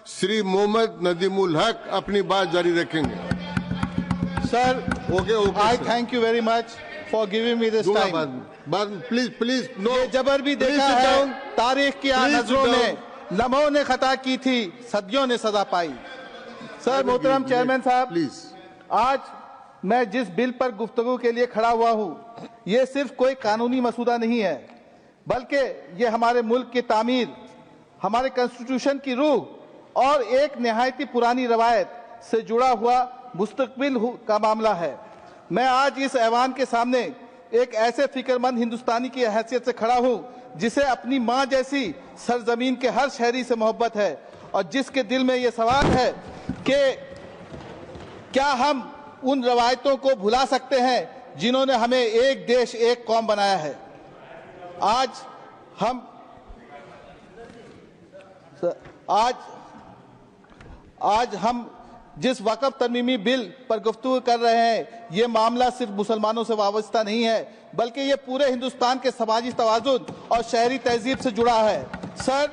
श्री मोहम्मद नदीमुल हक अपनी बात जारी रखेंगे। Sir, okay I thank you very much for giving me this time. Please no जबर भी देखा है, तारीख की नजरों ने, लम्हों ने खता की थी, सदियों ने सजा पाई। सर, मोहतरम चेयरमैन साहब, प्लीज, आज मैं जिस बिल पर गुफ्तगू के लिए खड़ा हुआ हूं, ये सिर्फ कोई कानूनी मसूदा नहीं है, बल्कि ये हमारे मुल्क की तामीर, हमारे कॉन्स्टिट्यूशन की रूह और एक निहायती पुरानी रवायत से जुड़ा हुआ मुस्तकबिल का मामला है। मैं आज इस ऐवान के सामने एक ऐसे फिक्रमंद हिंदुस्तानी की हैसियत से खड़ा हूं जिसे अपनी मां जैसी सरजमीन के हर शहरी से मोहब्बत है और जिसके दिल में ये सवाल है कि क्या हम उन रवायतों को भुला सकते हैं जिन्होंने हमें एक देश एक कौम बनाया है। आज हम जिस वक़्फ़ तरमीमी बिल पर गुफ्तगू कर रहे हैं, ये मामला सिर्फ मुसलमानों से वाबस्ता नहीं है, बल्कि ये पूरे हिंदुस्तान के समाजी तवाज़ुन और शहरी तहजीब से जुड़ा है। सर,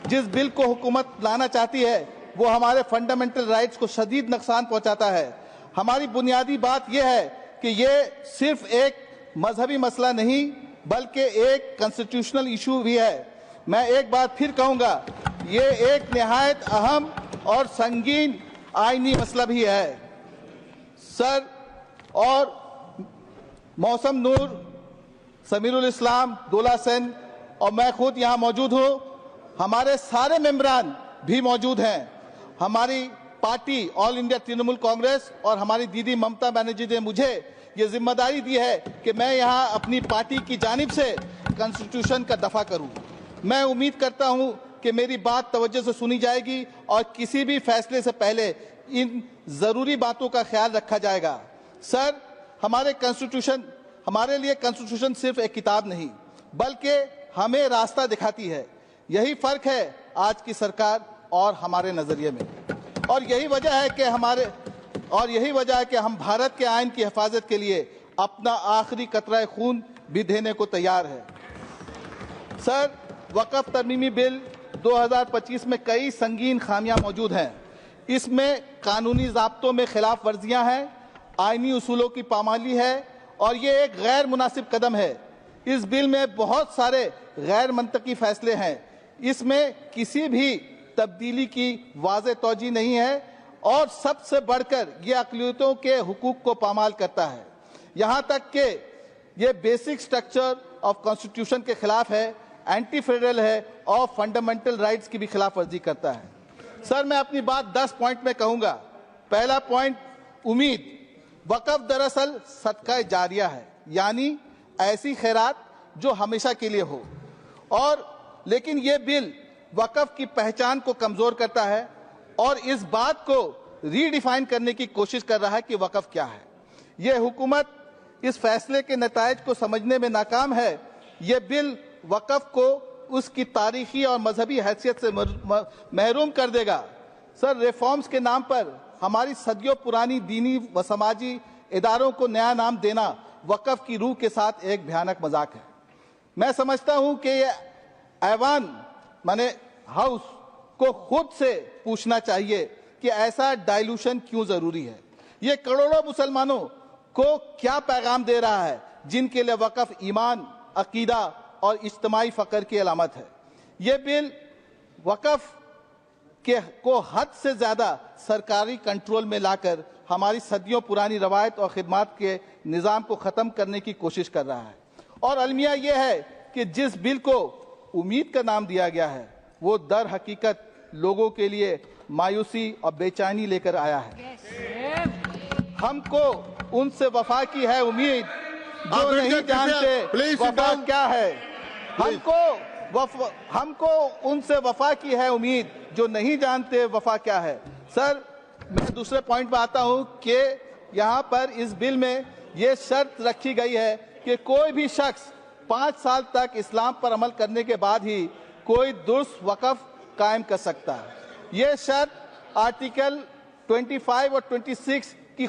जिस बिल को हुकूमत लाना चाहती है वो हमारे फंडामेंटल राइट्स को शदीद नुकसान पहुंचाता है। हमारी बुनियादी बात यह है कि ये सिर्फ एक मजहबी मसला नहीं बल्कि एक कॉन्स्टिट्यूशनल इशू भी है। मैं एक बार फिर कहूँगा, ये एक निहायत अहम और संगीन आईनी मसला भी है। सर, और मौसम नूर, समीरुल इस्लाम, दोला सेन और मैं खुद यहाँ मौजूद हूँ, हमारे सारे मेंबरान भी मौजूद हैं। हमारी party all India Trinamool Congress और हमारी दीदी ममता बनर्जी ने मुझे ये जिम्मेदारी दी है कि मैं यहाँ अपनी पार्टी की जानिब से कॉन्स्टिट्यूशन का दफा करूँ। मैं उम्मीद करता हूँ कि मेरी बात तवज्जो से सुनी जाएगी और किसी भी फैसले से पहले इन ज़रूरी बातों का ख्याल रखा जाएगा। सर, हमारे लिए कॉन्स्टिट्यूशन सिर्फ एक किताब नहीं बल्कि हमें रास्ता दिखाती है। यही फ़र्क है आज की सरकार और हमारे नज़रिए में, और यही वजह है कि हम भारत के आइन की हिफाजत के लिए अपना आखिरी कतरा खून भी देने को तैयार है। सर, वक़्फ़ तरमीमी बिल 2025 में कई संगीन खामियां मौजूद हैं। इसमें कानूनी ज़ाब्तों में खिलाफ वर्जियाँ हैं, आइनी उसूलों की पामाली है और ये एक गैर मुनासिब कदम है। इस बिल में बहुत सारे गैर मंतकी फैसले हैं। इसमें किसी भी तब्दीली की वाज़ेह तौजीह नहीं है और सबसे बढ़कर ये अक़लियतों के हुकूक को पामाल करता है। यहाँ तक कि ये बेसिक स्ट्रक्चर ऑफ कॉन्स्टिट्यूशन के खिलाफ है, एंटी फेडरल है और फंडामेंटल राइट्स की भी खिलाफ वर्जी करता है। सर, मैं अपनी बात 10 पॉइंट में कहूँगा। पहला पॉइंट, उम्मीद। वक़्फ़ दरअसल सदका जारिया है, यानी ऐसी खैरात जो हमेशा के लिए हो, और लेकिन ये बिल वक़्फ़ की पहचान को कमज़ोर करता है और इस बात को रीडिफाइन करने की कोशिश कर रहा है कि वक़्फ़ क्या है। ये हुकूमत इस फैसले के नतायज को समझने में नाकाम है। ये बिल वक़्फ़ को उसकी तारीखी और मजहबी हैसियत से महरूम कर देगा। सर, रिफॉर्म्स के नाम पर हमारी सदियों पुरानी दीनी व समाजी इदारों को नया नाम देना वक़्फ़ की रूह के साथ एक भयानक मजाक है। मैं समझता हूँ कि ये ऐवान माने हाउस को खुद से पूछना चाहिए कि ऐसा डाइल्यूशन क्यों ज़रूरी है। ये करोड़ों मुसलमानों को क्या पैगाम दे रहा है जिनके लिए वक़्फ़ ईमान, अकीदा और इज्तिमाई फ़क्र की अलामत है। ये बिल वक़्फ़ को हद से ज़्यादा सरकारी कंट्रोल में लाकर हमारी सदियों पुरानी रवायत और खिदमत के निज़ाम को ख़त्म करने की कोशिश कर रहा है। और अलमिया ये है कि जिस बिल को उम्मीद का नाम दिया गया है वो दर हकीकत लोगों के लिए मायूसी और बेचैनी लेकर आया है। हमको उनसे वफा की है उम्मीद जो नहीं जानते वफा क्या है। हमको उनसे वफा की है उम्मीद जो नहीं जानते वफा क्या है। सर, मैं दूसरे पॉइंट पर आता हूं कि यहाँ पर इस बिल में ये शर्त रखी गई है कि कोई भी शख्स 5 साल तक इस्लाम पर अमल करने के बाद ही कोई दुरुस्त वक़्फ़ कायम कर सकता है। ये शर्त आर्टिकल 25 और 26 की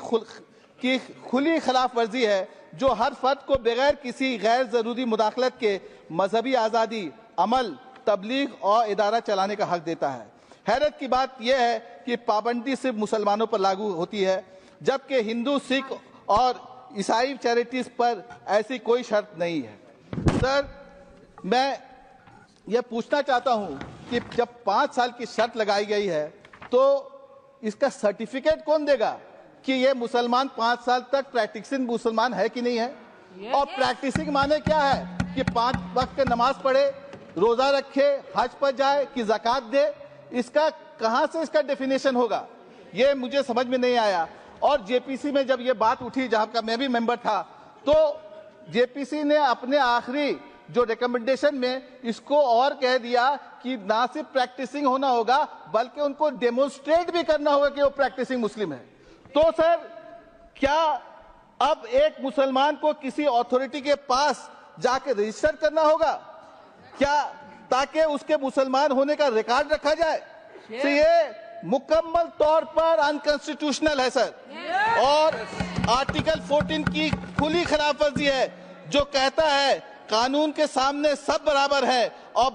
खुली खिलाफ वर्जी है जो हर फर्द को बगैर किसी गैर ज़रूरी मुदाखलत के मजहबी आज़ादी, अमल, तबलीग और इदारा चलाने का हक देता है। हैरत की बात यह है कि पाबंदी सिर्फ मुसलमानों पर लागू होती है, जबकि हिंदू, सिख और ईसाई चैरिटीज पर ऐसी कोई शर्त नहीं है। सर, मैं यह पूछना चाहता हूं कि जब 5 साल की शर्त लगाई गई है तो इसका सर्टिफिकेट कौन देगा कि ये मुसलमान 5 साल तक प्रैक्टिसिंग मुसलमान है कि नहीं है? और प्रैक्टिसिंग माने क्या है कि 5 वक्त के नमाज पढ़े, रोजा रखे, हज पर जाए कि ज़कात दे? इसका कहां से इसका डेफिनेशन होगा, ये मुझे समझ में नहीं आया। और जेपीसी में जब ये बात उठी, जहां का मैं भी मेंबर था, तो जेपीसी ने अपने आखिरी जो रिकमेंडेशन में इसको और कह दिया कि ना सिर्फ प्रैक्टिसिंग होना होगा बल्कि उनको डेमोन्स्ट्रेट भी करना होगा कि वो प्रैक्टिसिंग मुस्लिम है। तो सर, क्या अब एक मुसलमान को किसी अथॉरिटी के पास जाके रजिस्टर करना होगा क्या, ताकि उसके मुसलमान होने का रिकॉर्ड रखा जाए? तो ये मुकम्मल तौर पर अनकॉन्स्टिट्यूशनल है सर, और आर्टिकल 14 की खुली खिलाफवर्जी है, जो कहता है कानून के सामने सब बराबर है और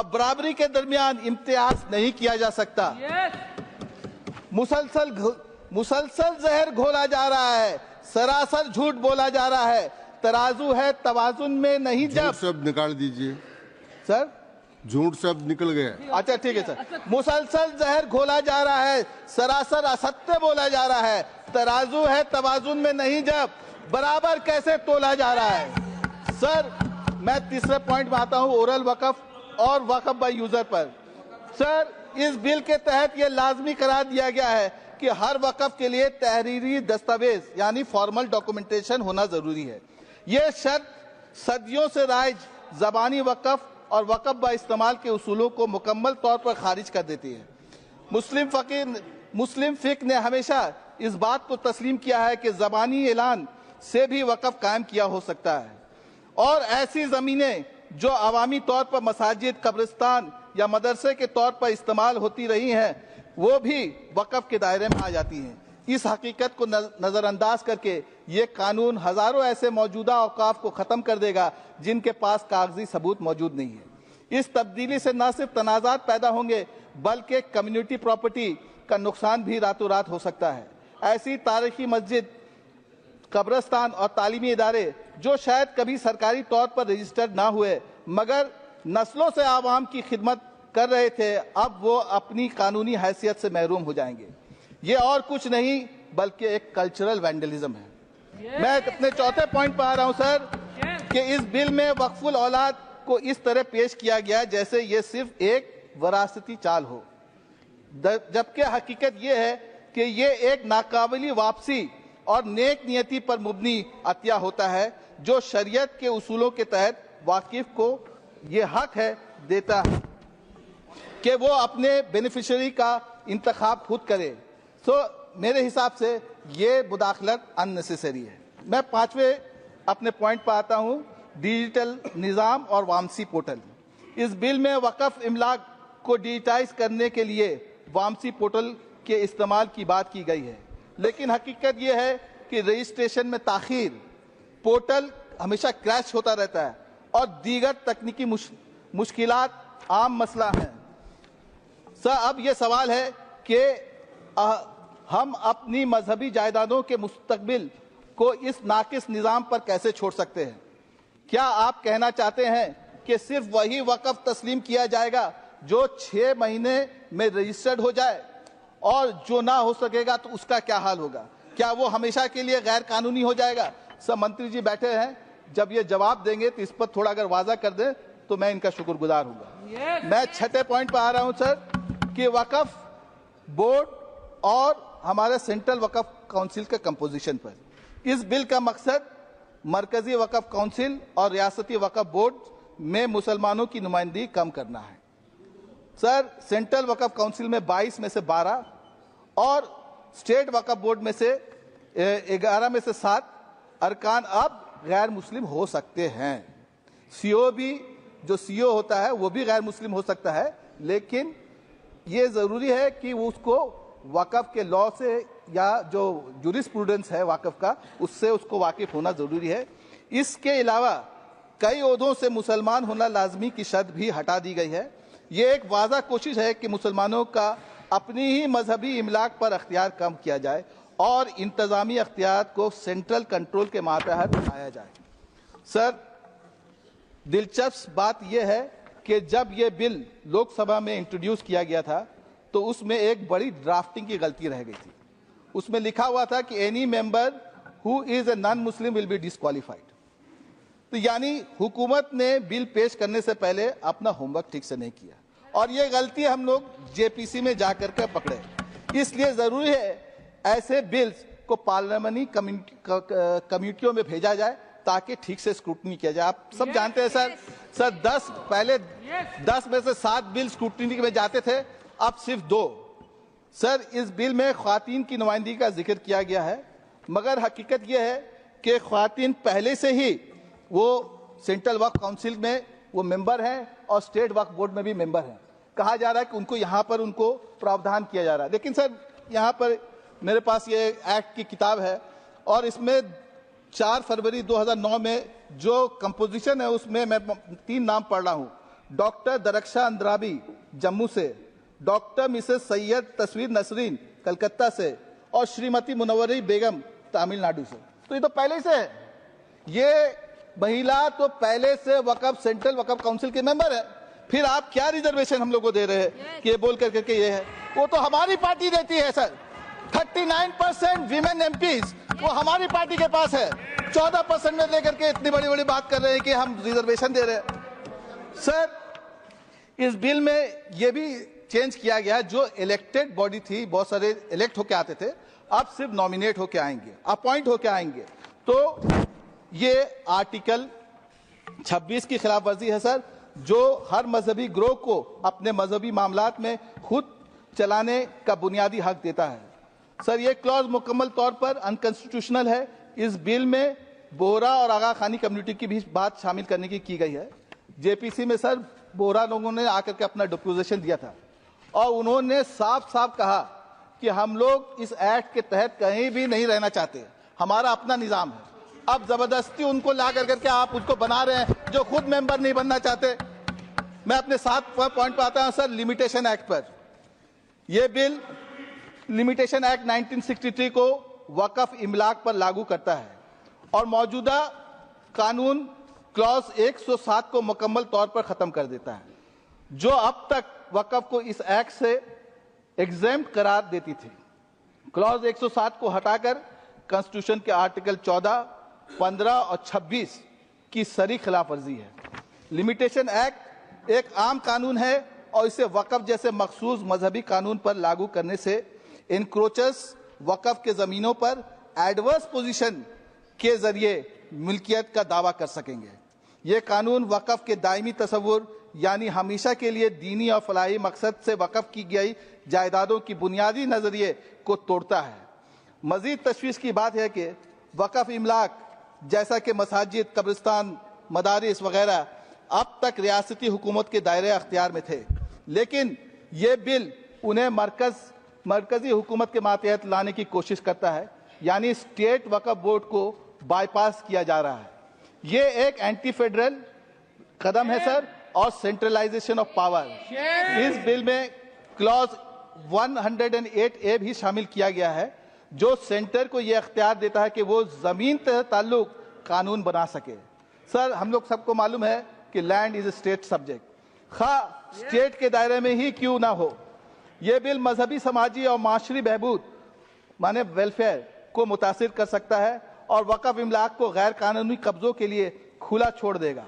बराबरी के दरमियान इम्तियाज नहीं किया जा सकता। मुसलसल जहर घोला जा रहा है, सरासर झूठ बोला जा रहा है, तराजू है तवाजुन में नहीं। जब शब्द निकाल दीजिए सर, झूठ शब्द निकल गया। अच्छा ठीक है सर। मुसलसल जहर घोला जा रहा है, सरासर असत्य बोला जा रहा है, तराजू है तवाजुन में नहीं, जब बराबर कैसे तोला जा रहा है? सर, मैं तीसरे पॉइंट में आता हूं, ओरल वकफ और वकफ बाय यूजर पर। सर, इस बिल के तहत यह लाजमी करार दिया गया है कि हर वकफ के लिए तहरीरी दस्तावेज यानी फॉर्मल डॉक्यूमेंटेशन होना जरूरी है। यह शर्त सदियों से राइज जबानी वकफ और वकफ बा इस्तेमाल के उसूलों को मुकम्मल तौर पर खारिज कर देती है। मुस्लिम फिक ने हमेशा इस बात को तस्लीम किया है कि जबानी ऐलान से भी वकफ कायम किया हो सकता है, और ऐसी जमीनें जो अवामी तौर पर मसाजिद, कब्रिस्तान या मदरसे के तौर पर इस्तेमाल होती रही हैं, वो भी वकफ के दायरे में आ जाती हैं। इस हकीकत को नजरअंदाज करके ये कानून हजारों ऐसे मौजूदा औकाफ को खत्म कर देगा जिनके पास कागजी सबूत मौजूद नहीं है। इस तब्दीली से न सिर्फ तनाजात पैदा होंगे बल्कि कम्युनिटी प्रॉपर्टी का नुकसान भी रातों रात हो सकता है। ऐसी तारीखी मस्जिद, कब्रिस्तान और तालीमी इदारे जो शायद कभी सरकारी तौर पर रजिस्टर्ड ना हुए मगर नस्लों से आवाम की खिदमत कर रहे थे, अब वो अपनी कानूनी हैसियत से महरूम हो जाएंगे। ये और कुछ नहीं बल्कि एक कल्चरल वैंडलिज्म है। मैं अपने चौथे पॉइंट पर आ रहा हूं सर, कि इस बिल में वक्फुल औलाद को इस तरह पेश किया गया जैसे ये सिर्फ एक वरासती चाल हो, जबकि हकीकत ये है कि ये एक नाकाबिली वापसी और नेक नियति पर मुबनी अतिया होता है, जो शरीयत के उसूलों के तहत वाकिफ को ये हक है देता है कि वो अपने बेनिफिशियरी का इंतखाब खुद करे। तो मेरे हिसाब से ये मुदाखलत अननेसेसरी है। मैं 5वें अपने पॉइंट पर आता हूं, डिजिटल निज़ाम और वामसी पोर्टल। इस बिल में वक़फ़ इमलाक को डिजिटाइज करने के लिए वामसी पोर्टल के इस्तेमाल की बात की गई है, लेकिन हकीकत यह है कि रजिस्ट्रेशन में ताख़ीर, पोर्टल हमेशा क्रैश होता रहता है और दीगर तकनीकी मुश्किलात आम मसला है। सर, अब यह सवाल है कि हम अपनी मजहबी जायदादों के मुस्तकबिल को इस नाकिस निज़ाम पर कैसे छोड़ सकते हैं? क्या आप कहना चाहते हैं कि सिर्फ वही वक़फ़ तस्लीम किया जाएगा जो 6 महीने में रजिस्टर्ड हो जाए, और जो ना हो सकेगा तो उसका क्या हाल होगा? क्या वो हमेशा के लिए गैर कानूनी हो जाएगा? सब मंत्री जी बैठे हैं, जब ये जवाब देंगे तो इस पर थोड़ा अगर वाजा कर दें तो मैं इनका शुक्रगुजार हूँगा। मैं 6ठे पॉइंट पर आ रहा हूँ सर, कि वक़फ़ बोर्ड और हमारे सेंट्रल वक़फ़ काउंसिल के कंपोजिशन पर। इस बिल का मकसद मरकजी वक़फ़ काउंसिल और रियासती वक़फ़ बोर्ड में मुसलमानों की नुमाइंदगी कम करना है। सर, सेंट्रल वक़फ़ काउंसिल में 22 में से 12 और स्टेट वक़फ़ बोर्ड में से 11 में से 7 अरकान अब गैर मुस्लिम हो सकते हैं। सीओ भी, जो सीओ होता है वो भी गैर मुस्लिम हो सकता है, लेकिन ये ज़रूरी है कि उसको वक़फ़ के लॉ से या जो जुरिस्प्रूडेंस है वक़फ़ का, उससे उसको वाकिफ होना ज़रूरी है। इसके अलावा कई ओहदों से मुसलमान होना लाजमी की शर्त भी हटा दी गई है। ये एक वाज़ा कोशिश है कि मुसलमानों का अपनी ही मजहबी इमलाक पर अख्तियार कम किया जाए और इंतजामी अख्तियार को सेंट्रल कंट्रोल के मातहत लाया जाए। सर, दिलचस्प बात यह है कि जब यह बिल लोकसभा में इंट्रोड्यूस किया गया था तो उसमें एक बड़ी ड्राफ्टिंग की गलती रह गई थी। उसमें लिखा हुआ था कि any member who is a non Muslim will be disqualified. तो यानी हुकूमत ने बिल पेश करने से पहले अपना होमवर्क ठीक से नहीं किया और ये गलती हम लोग जेपीसी में जाकर के पकड़े। इसलिए जरूरी है ऐसे बिल्स को पार्लियामेंट्री कमेटियों में भेजा जाए ताकि ठीक से स्क्रूटनी किया जाए। आप सब जानते हैं सर 10 में से 7 बिल स्क्रूटनी में जाते थे, अब सिर्फ 2। सर, इस बिल में ख्वातीन की नुमाइंदगी का जिक्र किया गया है, मगर हकीकत यह है कि ख्वातीन पहले से ही वो सेंट्रल वक्फ काउंसिल में वो मेंबर हैं और स्टेट वक्फ बोर्ड में भी मेंबर हैं। कहा जा रहा है कि उनको यहाँ पर उनको प्रावधान किया जा रहा है, लेकिन सर यहाँ पर मेरे पास ये एक्ट की किताब है और इसमें 4 फरवरी 2009 में जो कंपोजिशन है उसमें मैं 3 नाम पढ़ रहा हूँ। डॉक्टर दरख्शा अंद्राबी जम्मू से, डॉक्टर मिसेस सैयद तस्वीर नसरीन कलकत्ता से और श्रीमती मुनव्वरी बेगम तमिलनाडु से। तो ये तो पहले से है, ये महिला तो पहले से वक्फ सेंट्रल वक्फ काउंसिल के मेंबर है, फिर आप क्या रिजर्वेशन हम लोग को दे रहे हैं कि ये बोल करके ये है। वो तो हमारी पार्टी देती है सर, 39% वीमेन एमपीज वो हमारी पार्टी के पास है, 14% में लेकर के इतनी बड़ी बड़ी बात कर रहे हैं कि हम रिजर्वेशन दे रहे हैं। सर, इस बिल में ये भी चेंज किया गया, जो इलेक्टेड बॉडी थी, बहुत सारे इलेक्ट होके आते थे, अब सिर्फ नॉमिनेट होके आएंगे, अपॉइंट होके आएंगे। तो ये आर्टिकल 26 की खिलाफ वर्जी है सर, जो हर मजहबी ग्रोह को अपने मजहबी मामलात में खुद चलाने का बुनियादी हक देता है। सर, ये क्लॉज मुकम्मल तौर पर अनकॉन्स्टिट्यूशनल है। इस बिल में बोहरा और आगा खानी कम्युनिटी की भी बात शामिल करने की गई है। जेपीसी में सर बोहरा लोगों ने आकर के अपना डिपोजिशन दिया था और उन्होंने साफ साफ कहा कि हम लोग इस एक्ट के तहत कहीं भी नहीं रहना चाहते, हमारा अपना निजाम है। अब जबरदस्ती उनको ला करके आप उसको बना रहे हैं जो खुद मेंबर नहीं बनना चाहते। मैं अपने 7 पॉइंट पर आता हूं सर, लिमिटेशन एक्ट पर। यह बिल लिमिटेशन एक्ट 1963 को वक्फ इमलाक पर लागू करता है और मौजूदा कानून क्लॉज 107 को मुकम्मल तौर पर खत्म कर देता है, जो अब तक वक्फ को इस एक्ट से एग्जेम्प्ट करार देती थी। क्लॉज 107 को हटाकर कॉन्स्टिट्यूशन के आर्टिकल 14, 15 और 26 की सरी खिलाफ वर्जी है। लिमिटेशन एक्ट एक आम कानून है और इसे वक्फ जैसे मखसूस मजहबी कानून पर लागू करने से इनक्रोचर्स वक्फ के जमीनों पर एडवर्स पोजीशन के जरिए मिल्कियत का दावा कर सकेंगे। ये कानून वक्फ के दायमी तस्वुर यानी हमेशा के लिए दीनी और फलाही मकसद से वक्फ की गई जायदादों की बुनियादी नजरिए को तोड़ता है। मजीद तशवीश की बात है कि वक्फ इमलाक जैसा कि मसाजिद, कब्रिस्तान, मदारिस वगैरह अब तक रियासती हुकूमत के दायरे अख्तियार में थे, लेकिन ये बिल उन्हें मरकजी हुकूमत के मातहत लाने की कोशिश करता है, यानी स्टेट वक्फ बोर्ड को बाईपास किया जा रहा है। ये एक एंटी फेडरल कदम है सर और सेंट्रलाइजेशन ऑफ पावर। इस बिल में क्लॉज 108A भी शामिल किया गया है, जो सेंटर को यह अख्तियार देता है कि वो जमीन से ताल्लुक कानून बना सके। सर, हम लोग सबको मालूम है कि land is a state subject, खा स्टेट के दायरे में ही क्यों ना हो। यह बिल मजहबी, समाजी और माशरी बहबूद माने वेलफेयर को मुतासिर कर सकता है और वक्फ इमलाक को गैर कानूनी कब्जों के लिए खुला छोड़ देगा,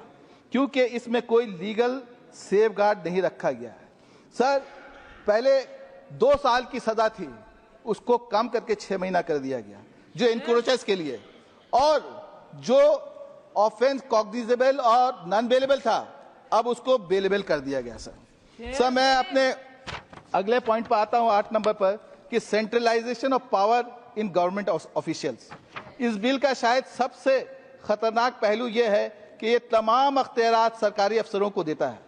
क्योंकि इसमें कोई लीगल सेफगार्ड नहीं रखा गया है। सर, पहले 2 साल की सजा थी, उसको कम करके 6 महीना कर दिया गया जो इनक्रोचर्स के लिए, और जो ऑफेंस कॉग्निजेबल और नॉन बेलेबल था अब उसको बेलेबल कर दिया गया। सर, मैं अपने अगले पॉइंट पर आता हूं 8 नंबर पर कि centralisation of power in government officials. इस बिल का शायद सबसे खतरनाक पहलू यह है कि यह तमाम अख्तियारात सरकारी अफसरों को देता है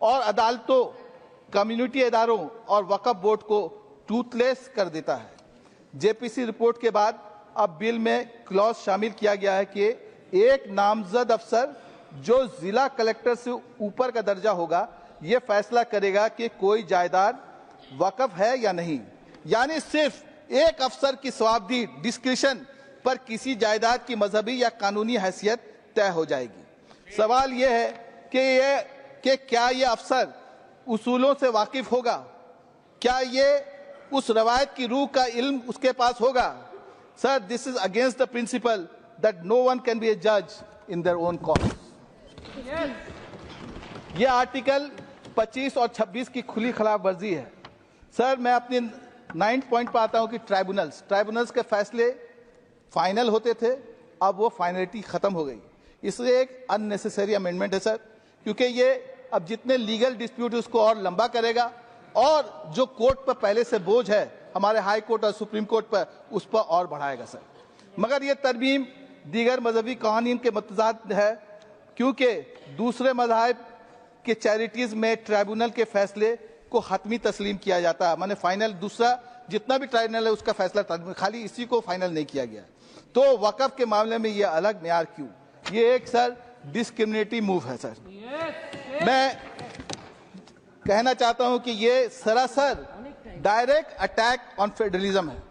और अदालतों, कम्युनिटी इदारों और वक्फ बोर्ड को टूथलेस कर देता है। जेपीसी रिपोर्ट के बाद अब बिल में क्लॉज शामिल किया गया है कि एक नामजद अफसर जो जिला कलेक्टर से ऊपर का दर्जा होगा ये फैसला करेगा कि कोई जायदाद वक्फ है या नहीं। यानी सिर्फ एक अफसर की स्वाबदी डिस्क्रिशन पर किसी जायदाद की मजहबी या कानूनी हैसियत तय हो जाएगी। सवाल यह है कि क्या ये अफसर उसूलों से वाकिफ होगा? क्या ये उस रवायत की रूह का इल्म उसके पास होगा? Sir, this is against the principle that no one can be a जज इन देयर ओन कॉज। ये आर्टिकल 25 और 26 की खुली खिलाफ वर्जी है। सर, मैं अपने 9th पॉइंट पर आता हूं कि ट्राइब्यूनल्स के फैसले फाइनल होते थे, अब वो फाइनलिटी खत्म हो गई। इसलिए एक अननेसेसरी अमेंडमेंट है सर, क्योंकि ये अब जितने लीगल डिस्प्यूट उसको और लंबा करेगा और जो कोर्ट पर पहले से बोझ है हमारे हाई कोर्ट और सुप्रीम कोर्ट पर, उस पर और बढ़ाएगा सर। मगर ये तरमीम दीगर मजहबी कवानीन के मुतज़ाद है, क्योंकि दूसरे मज़ाहिब के चैरिटीज़ में ट्राइब्यूनल के फैसले को हतमी तस्लीम किया जाता है। माने फाइनल दूसरा जितना भी ट्राइब्यूनल है उसका फैसला, खाली इसी को फाइनल नहीं किया गया। तो वक़्फ़ के मामले में ये अलग मेयार क्यों? ये एक सर डिस्क्रिमिनेटिव मूव है सर। मैं कहना चाहता हूं कि ये सरासर डायरेक्ट अटैक ऑन फेडरलिज्म है।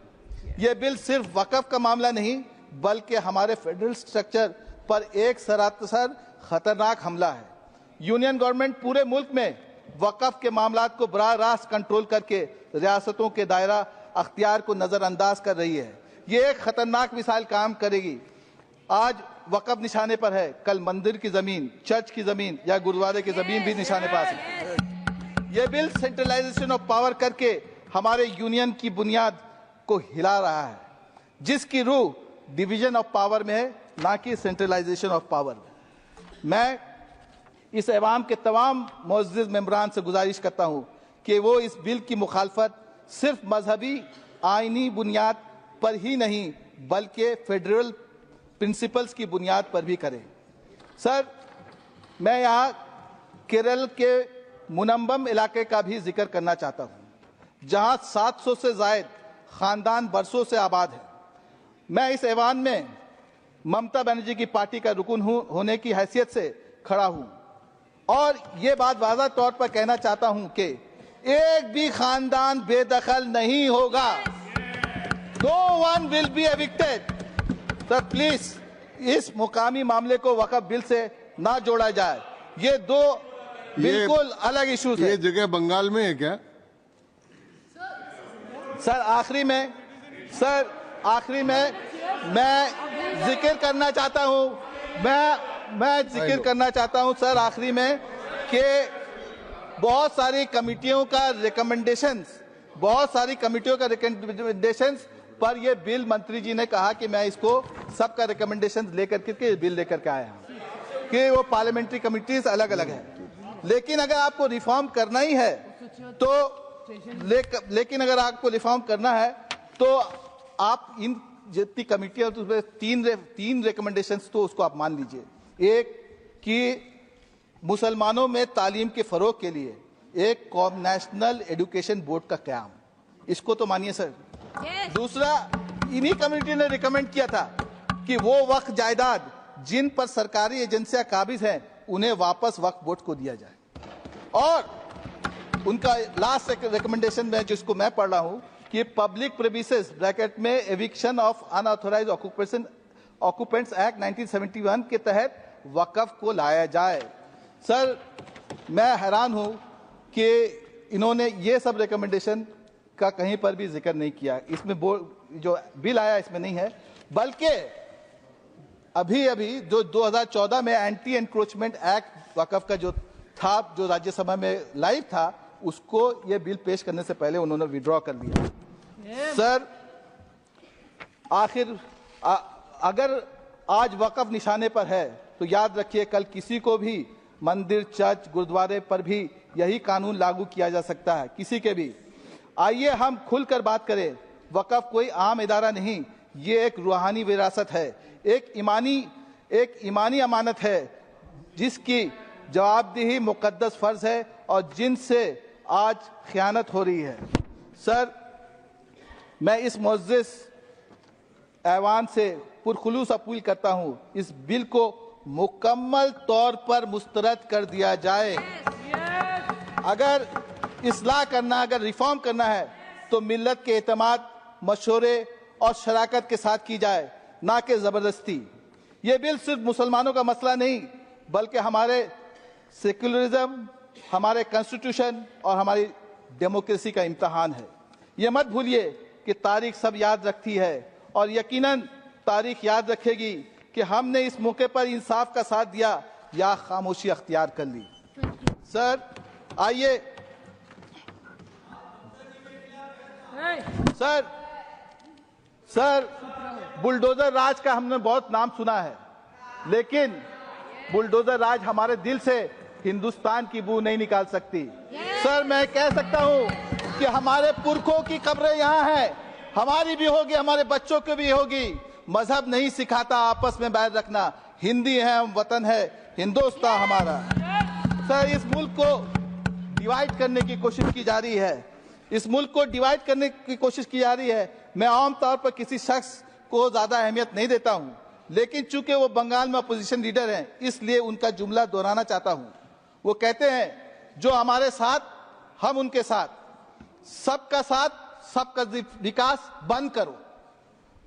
ये बिल सिर्फ वक़्फ़ का मामला नहीं बल्कि हमारे फेडरल स्ट्रक्चर पर एक सरासर खतरनाक हमला है। यूनियन गवर्नमेंट पूरे मुल्क में वक़्फ़ के मामलात को बराह रास्त कंट्रोल करके रियासतों के दायरा अख्तियार को नज़रअंदाज कर रही है। ये एक खतरनाक मिसाल काम करेगी। आज वक़्फ़ निशाने पर है, कल मंदिर की ज़मीन, चर्च की ज़मीन या गुरुद्वारे की ज़मीन भी निशाने पर आ सकती है। ये बिल सेंट्रलाइजेशन ऑफ पावर करके हमारे यूनियन की बुनियाद को हिला रहा है, जिसकी रूह डिवीजन ऑफ पावर में है, ना कि सेंट्रलाइजेशन ऑफ पावर में। मैं इस ऐवान के तमाम मुअज़्ज़िज़ मेंबरान से गुजारिश करता हूँ कि वो इस बिल की मुखालफत सिर्फ मजहबी आइनी बुनियाद पर ही नहीं बल्कि फेडरल प्रिंसिपल्स की बुनियाद पर भी करें। सर, मैं यहाँ केरल के मुनम्बम इलाके का भी जिक्र करना चाहता हूँ, जहाँ 700 से ज़ायद ख़ानदान बरसों से आबाद है। मैं इस ऐवान में ममता बनर्जी की पार्टी का रुकन होने की हैसियत से खड़ा हूँ और ये बात वाज़ा तौर पर कहना चाहता हूँ कि एक भी खानदान बेदखल नहीं होगा। No one will be evicted. Sir, please इस मुकामी मामले को वक़्फ़ बिल से ना जोड़ा जाए। ये दो बिल्कुल अलग इश्यूज हैं। ये जगह बंगाल में है क्या? सर, आखिरी में मैं जिक्र करना चाहता हूँ, मैं जिक्र करना चाहता हूँ सर आखिरी में कि बहुत सारी कमिटियों का रिकमेंडेशंस पर ये बिल मंत्री जी ने कहा कि मैं इसको सबका रिकमेंडेशन लेकर के बिल लेकर के आया हूँ कि वो पार्लियामेंट्री कमिटीज अलग अलग है। लेकिन अगर आपको रिफॉर्म करना ही है तो आप इन जितनी कमिटियां तो उसमें तीन रिकमेंडेशंस तो उसको आप मान लीजिए। एक कि मुसलमानों में तालीम के फरोग के लिए एक नेशनल एजुकेशन बोर्ड का क़याम, इसको तो मानिए सर। दूसरा, इन्हीं कमेटी ने रिकमेंड किया था कि वो वक्फ जायदाद जिन पर सरकारी एजेंसियां काबिज हैं उन्हें वापस वक्फ बोर्ड को दिया जाए। और उनका लास्ट रिकमेंडेशन में जिसको मैं पढ़ रहा हूं कि पब्लिक प्रेमिसेस ब्रैकेट में eviction of unauthorised occupants act 1971 के तहत वक्फ को लाया जाए। सर, मैं हैरान हूं कि इन्होंने ये सब रिकमेंडेशन का कहीं पर भी जिक्र नहीं किया। इसमें जो बिल आया इसमें नहीं है, बल्कि अभी जो 2014 में एंटी एनक्रोचमेंट एक्ट वक्फ का जो था, जो राज्यसभा में लाइव था, उसको ये बिल पेश करने से पहले उन्होंने विड्रॉ कर लिया। सर, अगर आज वक्फ निशाने पर है तो याद रखिए कल किसी को भी मंदिर, चर्च, गुरुद्वारे पर भी यही कानून लागू किया जा सकता है, किसी के भी। आइए हम खुलकर बात करें। वक्फ कोई आम इदारा नहीं, ये एक रूहानी विरासत है, एक ईमानी अमानत है जिसकी जवाबदेही मुकद्दस फर्ज है और जिनसे आज खयानत हो रही है। सर, मैं इस मुअज़्ज़िज़ ऐवान से पुरखुलूस अपील करता हूँ, इस बिल को मुकम्मल तौर पर मुस्तरद कर दिया जाए। अगर इस्लाह करना, अगर रिफॉर्म करना है तो मिल्लत के एतमाद, मशवरे और शराकत के साथ की जाए, ना कि ज़बरदस्ती। ये बिल सिर्फ मुसलमानों का मसला नहीं बल्कि हमारे सेक्युलरिज्म, हमारे कॉन्स्टिट्यूशन और हमारी डेमोक्रेसी का इम्तहान है। ये मत भूलिए कि तारीख सब याद रखती है और यकीनन तारीख याद रखेगी कि हमने इस मौके पर इंसाफ का साथ दिया या खामोशी अख्तियार कर ली। सर आइए, सर बुलडोजर राज का हमने बहुत नाम सुना है, लेकिन बुलडोजर राज हमारे दिल से हिंदुस्तान की बू नहीं निकाल सकती। सर मैं कह सकता हूं कि हमारे पुरखों की कब्रें यहाँ हैं, हमारी भी होगी, हमारे बच्चों की भी होगी। मजहब नहीं सिखाता आपस में बैर रखना, हिंदी है, हम वतन है, हिंदुस्तान हमारा। सर इस मुल्क को डिवाइड करने की कोशिश की जा रही है, इस मुल्क को डिवाइड करने की कोशिश की जा रही है। मैं आम तौर पर किसी शख्स को ज्यादा अहमियत नहीं देता हूं, लेकिन चूंकि वो बंगाल में अपोजिशन लीडर हैं इसलिए उनका जुमला दोहराना चाहता हूं। वो कहते हैं जो हमारे साथ हम उनके साथ, सबका साथ सबका विकास बंद करो।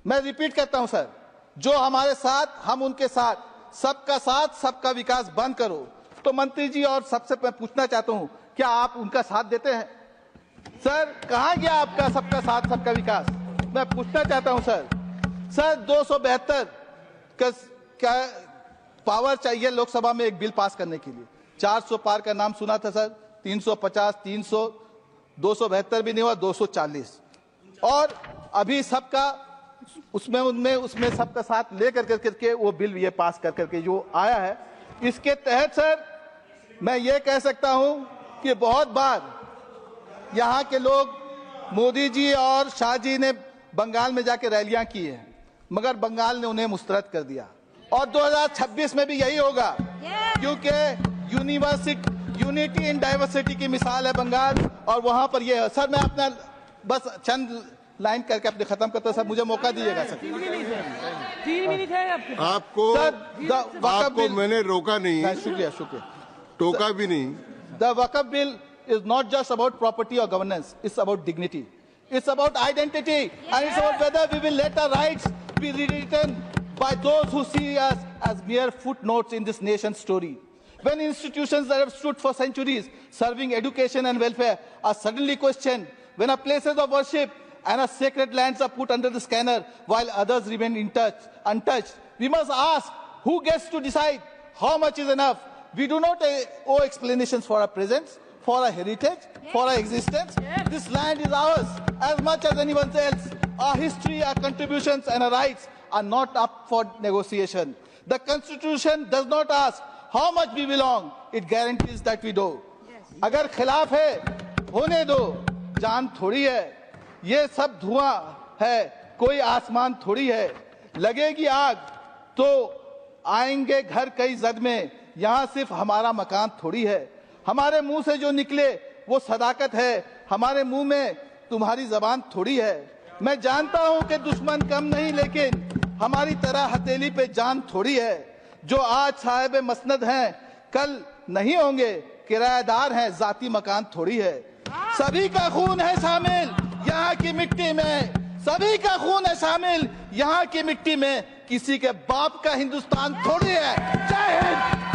मैं रिपीट करता हूं सर, जो हमारे साथ हम उनके साथ, सबका साथ सबका विकास बंद करो। तो मंत्री जी और सबसे मैं पूछना चाहता हूं, क्या आप उनका साथ देते हैं? सर कहां गया आपका सबका साथ सबका विकास? मैं पूछना चाहता हूं सर 272 का पावर चाहिए लोकसभा में एक बिल पास करने के लिए। 400 पार का नाम सुना था सर, 350, 300, 272 भी नहीं हुआ, 240। और अभी सबका उसमें सबका साथ लेकर करके वो बिल ये पास कर करके जो आया है, इसके तहत सर मैं ये कह सकता हूं कि बहुत बार यहाँ के लोग मोदी जी और शाह जी ने बंगाल में जाके रैलियां की हैं, मगर बंगाल ने उन्हें मुस्तरद कर दिया। और 2026 में भी यही होगा, क्योंकि यूनिटी इन डाइवर्सिटी की मिसाल है बंगाल, और वहां पर ये है। सर मैं अपना बस चंद लाइन करके अपने खत्म करता हूं सर, मुझे मौका दीजिएगा सर। 3 मिनट है आपको मैंने रोका नहीं, शुक्रिया टोका भी नहीं। The Waqf bill is not just about property or governance, it's about dignity, it's about identity, and it's about whether we will let our rights be rewritten by those who see us as mere footnotes in this nation's story. When institutions that have stood for centuries serving education and welfare are suddenly questioned, when our places of worship and our sacred lands are put under the scanner while others remain untouched, we must ask who gets to decide how much is enough. We do not owe explanations for our presence, for our heritage, for our existence. This land is ours as much as anyone else. Our history, our contributions and our rights are not up for negotiation. The Constitution does not ask how much we belong, it guarantees that we do. अगर खिलाफ है होने दो, जान थोड़ी है, ये सब धुआं है, कोई आसमान थोड़ी है। लगेगी आग तो आएंगे घर कई जद में, यहाँ सिर्फ हमारा मकान थोड़ी है। हमारे मुंह से जो निकले वो सदाकत है, हमारे मुंह में तुम्हारी जबान थोड़ी है। मैं जानता हूं कि दुश्मन कम नहीं, लेकिन हमारी तरह हथेली पे जान थोड़ी है। जो आज साहिब मसनद हैं कल नहीं होंगे, किराएदार हैं जाती मकान थोड़ी है। सभी का खून है शामिल यहाँ की मिट्टी में, सभी का खून है शामिल यहाँ की मिट्टी में, किसी के बाप का हिंदुस्तान थोड़ी है। जय हिंद।